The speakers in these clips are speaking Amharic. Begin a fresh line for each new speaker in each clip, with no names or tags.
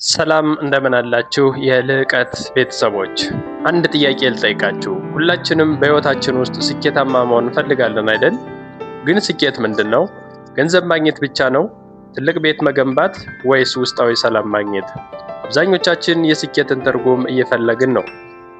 ሰላም እንደምን አላችሁ የልዕቀት ቤተሰቦች። አንድ ጥያቄ ልጠይቃችሁ። ሁላችንም በሕይወታችን ውስጥ ስኬታማ መሆን እንፈልጋለን አይደል? ግን ስኬት ምንድን ነው? ገንዘብ ማግኘት ብቻ ነው? ትልቅ ቤት መገንባት ወይስ ውስጣዊ ሰላም ማግኘት? አብዛኞቻችን የስኬትን ትርጉም እየፈለግን ነው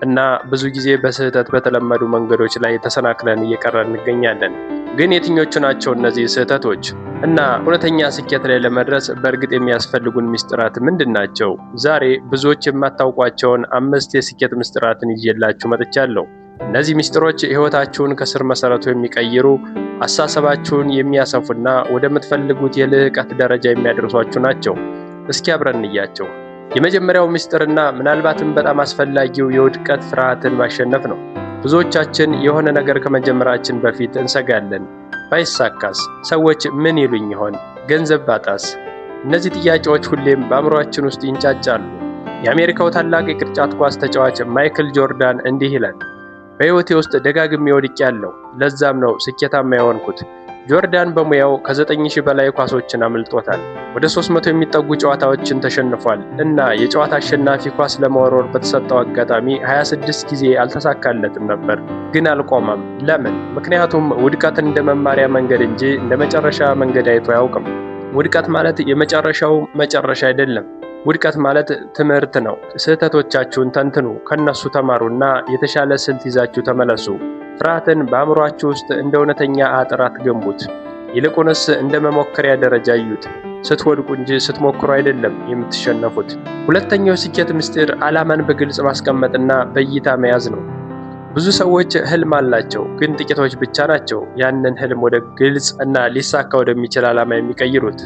እና ብዙ ጊዜ በስህተት በተለመዱ መንገዶች ላይ ተሰናክለን እየቀረን እንገኛለን። ግን የትኞቹ ናቸው እነዚህ ስህተቶች? እና እውነተኛ ስኬት ላይ ለመድረስ በእርግጥ የሚያስፈልጉን ምስጢራት ምንድን ናቸው? ዛሬ ብዙዎች የማታውቋቸውን 5 የስኬት ምስጢራትን ይዤላችሁ መጥቻለሁ። እነዚህ ምስጢሮች ሕይወታችሁን ከስር መሰረቱ የሚቀይሩ፣ አስተሳሰባችሁን የሚያሰፉና ወደምትፈልጉት የልዕቀት ደረጃ የሚያደርሷችሁ ናቸው። እስኪ አብረን እንያቸው። የመጀመሪያው ምስጢርና ምናልባትም በጣም አስፈላጊው የውድቀት ፍርሃትን ማሸነፍ ነው። ብዙዎቻችን የሆነ ነገር ከመጀመራችን በፊት እንሰጋለን። ባይሳካስ? ሰዎች ምን ይሉኝ ይሆን? ገንዘብ ባጣስ? እነዚህ ጥያቄዎች ሁሌም በአእምሮአችን ውስጥ ይንጫጫሉ። የአሜሪካው ታላቅ የቅርጫት ኳስ ተጫዋች ማይክል ጆርዳን እንዲህ ይላል፣ በሕይወቴ ውስጥ ደጋግሜ ወድቄያለሁ፣ ለዛም ነው ስኬታማ የሆንኩት። ጆርዳን በሙያው ከ9000 በላይ ኳሶችን አምልጦታል። ወደ 300 የሚጠጉ ጨዋታዎችን ተሸንፏል እና የጨዋታ አሸናፊ ኳስ ለመወርወር በተሰጠው አጋጣሚ 26 ጊዜ አልተሳካለትም ነበር። ግን አልቆመም። ለምን? ምክንያቱም ውድቀትን እንደ መማሪያ መንገድ እንጂ እንደ መጨረሻ መንገድ አይቶ አያውቅም። ውድቀት ማለት የመጨረሻው መጨረሻ አይደለም። ውድቀት ማለት ትምህርት ነው። ስህተቶቻችሁን ተንትኑ፣ ከነሱ ተማሩና የተሻለ ስልት ይዛችሁ ተመለሱ። ፍርሃትን በአእምሮአችሁ ውስጥ እንደ እውነተኛ አጥር አትገንቡት። ይልቁንስ እንደ መሞከሪያ ደረጃ እዩት። ስትወድቁ እንጂ ስትሞክሩ አይደለም የምትሸነፉት። ሁለተኛው የስኬት ምስጢር ዓላማን በግልጽ ማስቀመጥና በእይታ መያዝ ነው። ብዙ ሰዎች ህልም አላቸው፣ ግን ጥቂቶች ብቻ ናቸው ያንን ህልም ወደ ግልጽ እና ሊሳካ ወደሚችል ዓላማ የሚቀይሩት።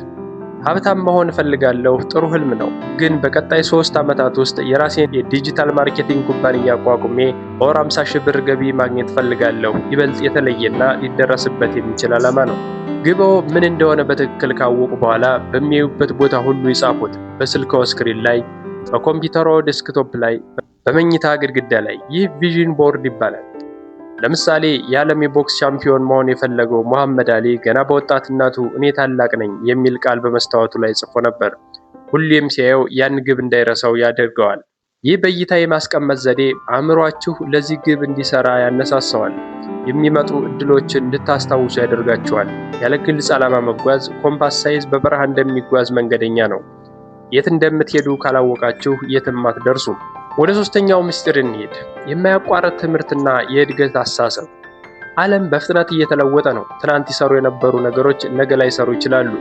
ሀብታም መሆን እፈልጋለሁ፣ ጥሩ ህልም ነው። ግን በቀጣይ 3 ዓመታት ውስጥ የራሴን የዲጂታል ማርኬቲንግ ኩባንያ አቋቁሜ በወር 50,000 ብር ገቢ ማግኘት እፈልጋለሁ። ይበልጥ የተለየና ሊደረስበት የሚችል ዓላማ ነው። ግብዎ ምን እንደሆነ በትክክል ካወቁ በኋላ በሚያዩበት ቦታ ሁሉ ይጻፉት። በስልክዎ ስክሪን ላይ፣ በኮምፒውተሮ ዴስክቶፕ ላይ፣ በመኝታ ግድግዳ ላይ። ይህ ቪዥን ቦርድ ይባላል። ለምሳሌ የዓለም የቦክስ ሻምፒዮን መሆን የፈለገው ሙሐመድ አሊ ገና በወጣትነቱ እኔ ታላቅ ነኝ የሚል ቃል በመስታወቱ ላይ ጽፎ ነበር። ሁሌም ሲያየው ያን ግብ እንዳይረሳው ያደርገዋል። ይህ በእይታ የማስቀመጥ ዘዴ አእምሯችሁ ለዚህ ግብ እንዲሰራ ያነሳሳዋል። የሚመጡ እድሎችን እንድታስታውሱ ያደርጋችኋል። ያለ ግልጽ ዓላማ መጓዝ ኮምፓስ ሳይዝ በበረሃ እንደሚጓዝ መንገደኛ ነው። የት እንደምትሄዱ ካላወቃችሁ የትም አትደርሱም። ወደ ሶስተኛው ምስጢር እንሂድ። የማያቋርጥ ትምህርትና የእድገት አስተሳሰብ። ዓለም በፍጥነት እየተለወጠ ነው። ትናንት ይሰሩ የነበሩ ነገሮች ነገ ላይሰሩ ይችላሉ።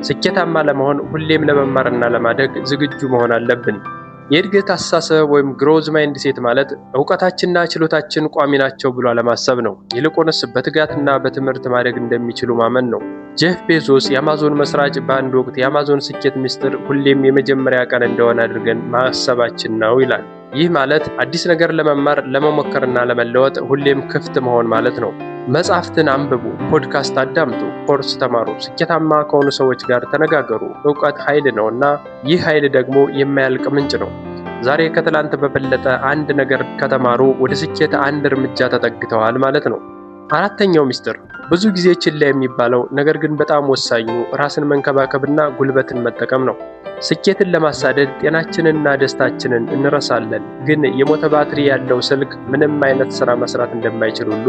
ስኬታማ ለመሆን ሁሌም ለመማርና ለማደግ ዝግጁ መሆን አለብን። የእድገት አስተሳሰብ ወይም ግሮዝ ማይንድሴት ማለት እውቀታችንና ችሎታችን ቋሚ ናቸው ብሎ አለማሰብ ነው። ይልቁንስ በትጋትና በትምህርት ማደግ እንደሚችሉ ማመን ነው። ጄፍ ቤዞስ የአማዞን መስራች በአንድ ወቅት የአማዞን ስኬት ምስጢር ሁሌም የመጀመሪያ ቀን እንደሆነ አድርገን ማሰባችን ነው ይላል። ይህ ማለት አዲስ ነገር ለመማር ለመሞከርና ለመለወጥ ሁሌም ክፍት መሆን ማለት ነው። መጽሐፍትን አንብቡ፣ ፖድካስት አዳምጡ፣ ኮርስ ተማሩ፣ ስኬታማ ከሆኑ ሰዎች ጋር ተነጋገሩ። እውቀት ኃይል ነው እና ይህ ኃይል ደግሞ የማያልቅ ምንጭ ነው። ዛሬ ከትላንት በበለጠ አንድ ነገር ከተማሩ ወደ ስኬት አንድ እርምጃ ተጠግተዋል ማለት ነው። አራተኛው ምስጢር ብዙ ጊዜ ችላ የሚባለው ነገር ግን በጣም ወሳኙ ራስን መንከባከብና ጉልበትን መጠቀም ነው። ስኬትን ለማሳደድ ጤናችንንና ደስታችንን እንረሳለን። ግን የሞተ ባትሪ ያለው ስልክ ምንም አይነት ስራ መስራት እንደማይችል ሁሉ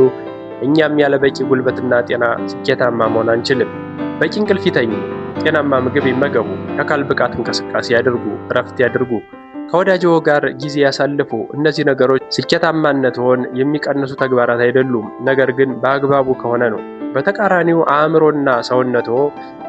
እኛም ያለ በቂ ጉልበትና ጤና ስኬታማ መሆን አንችልም። በቂ እንቅልፍ ይተኙ፣ ጤናማ ምግብ ይመገቡ፣ የአካል ብቃት እንቅስቃሴ ያድርጉ፣ እረፍት ያድርጉ፣ ከወዳጅዎ ጋር ጊዜ ያሳልፉ። እነዚህ ነገሮች ስኬታማነትዎን የሚቀንሱ ተግባራት አይደሉም፣ ነገር ግን በአግባቡ ከሆነ ነው። በተቃራኒው አእምሮና ሰውነትዎ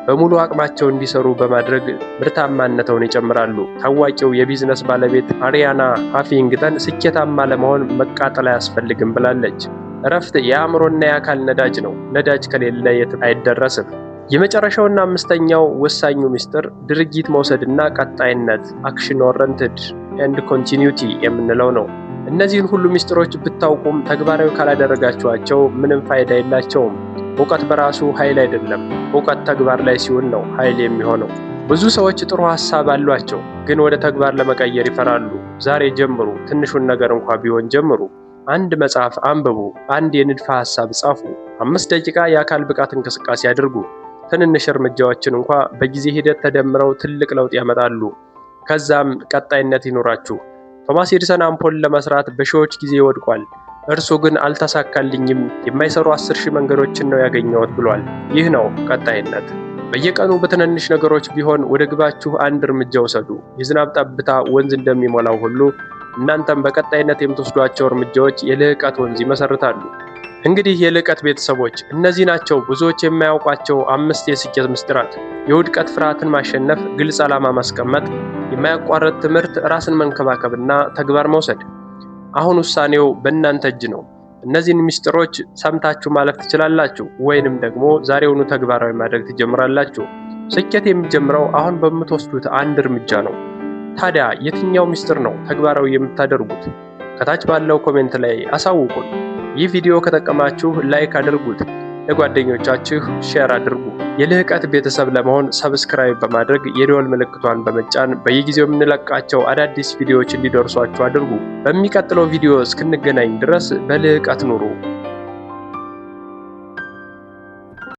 በሙሉ አቅማቸው እንዲሰሩ በማድረግ ምርታማነትዎን ይጨምራሉ። ታዋቂው የቢዝነስ ባለቤት አሪያና ሃፊንግተን ስኬታማ ለመሆን መቃጠል አያስፈልግም ብላለች። እረፍት የአእምሮና የአካል ነዳጅ ነው። ነዳጅ ከሌለ የትም አይደረስም። የመጨረሻውና አምስተኛው ወሳኙ ምስጢር ድርጊት መውሰድና ቀጣይነት አክሽን ኦሪየንትድ ኤንድ ኮንቲኒዩቲ የምንለው ነው። እነዚህን ሁሉ ምስጢሮች ብታውቁም ተግባራዊ ካላደረጋችኋቸው ምንም ፋይዳ የላቸውም። እውቀት በራሱ ኃይል አይደለም። እውቀት ተግባር ላይ ሲሆን ነው ኃይል የሚሆነው። ብዙ ሰዎች ጥሩ ሐሳብ አሏቸው፣ ግን ወደ ተግባር ለመቀየር ይፈራሉ። ዛሬ ጀምሩ። ትንሹን ነገር እንኳ ቢሆን ጀምሩ። አንድ መጽሐፍ አንብቡ። አንድ የንድፈ ሐሳብ ጻፉ። 5 ደቂቃ የአካል ብቃት እንቅስቃሴ አድርጉ። ትንንሽ እርምጃዎችን እንኳ በጊዜ ሂደት ተደምረው ትልቅ ለውጥ ያመጣሉ። ከዛም ቀጣይነት ይኖራችሁ። ቶማስ ኤዲሰን አምፖል ለመስራት በሺዎች ጊዜ ወድቋል። እርሱ ግን አልተሳካልኝም፣ የማይሰሩ 10,000 መንገዶችን ነው ያገኘሁት ብሏል። ይህ ነው ቀጣይነት። በየቀኑ በትንንሽ ነገሮች ቢሆን ወደ ግባችሁ አንድ እርምጃ ውሰዱ። የዝናብ ጠብታ ወንዝ እንደሚሞላው ሁሉ እናንተም በቀጣይነት የምትወስዷቸው እርምጃዎች የልህቀት ወንዝ ይመሰርታሉ። እንግዲህ የልህቀት ቤተሰቦች እነዚህ ናቸው ብዙዎች የማያውቋቸው 5 የስኬት ምስጢራት። የውድቀት ፍርሃትን ማሸነፍ፣ ግልጽ ዓላማ ማስቀመጥ፣ የማያቋርጥ ትምህርት፣ ራስን መንከባከብና ተግባር መውሰድ። አሁን ውሳኔው በእናንተ እጅ ነው። እነዚህን ምስጢሮች ሰምታችሁ ማለፍ ትችላላችሁ፣ ወይንም ደግሞ ዛሬውኑ ተግባራዊ ማድረግ ትጀምራላችሁ። ስኬት የሚጀምረው አሁን በምትወስዱት አንድ እርምጃ ነው። ታዲያ የትኛው ምስጢር ነው ተግባራዊ የምታደርጉት? ከታች ባለው ኮሜንት ላይ አሳውቁን። ይህ ቪዲዮ ከጠቀማችሁ ላይክ አድርጉት፣ ለጓደኞቻችሁ ሼር አድርጉ። የልህቀት ቤተሰብ ለመሆን ሰብስክራይብ በማድረግ የደወል ምልክቷን በመጫን በየጊዜው የምንለቃቸው አዳዲስ ቪዲዮዎች እንዲደርሷችሁ አድርጉ። በሚቀጥለው ቪዲዮ እስክንገናኝ ድረስ በልህቀት ኑሩ።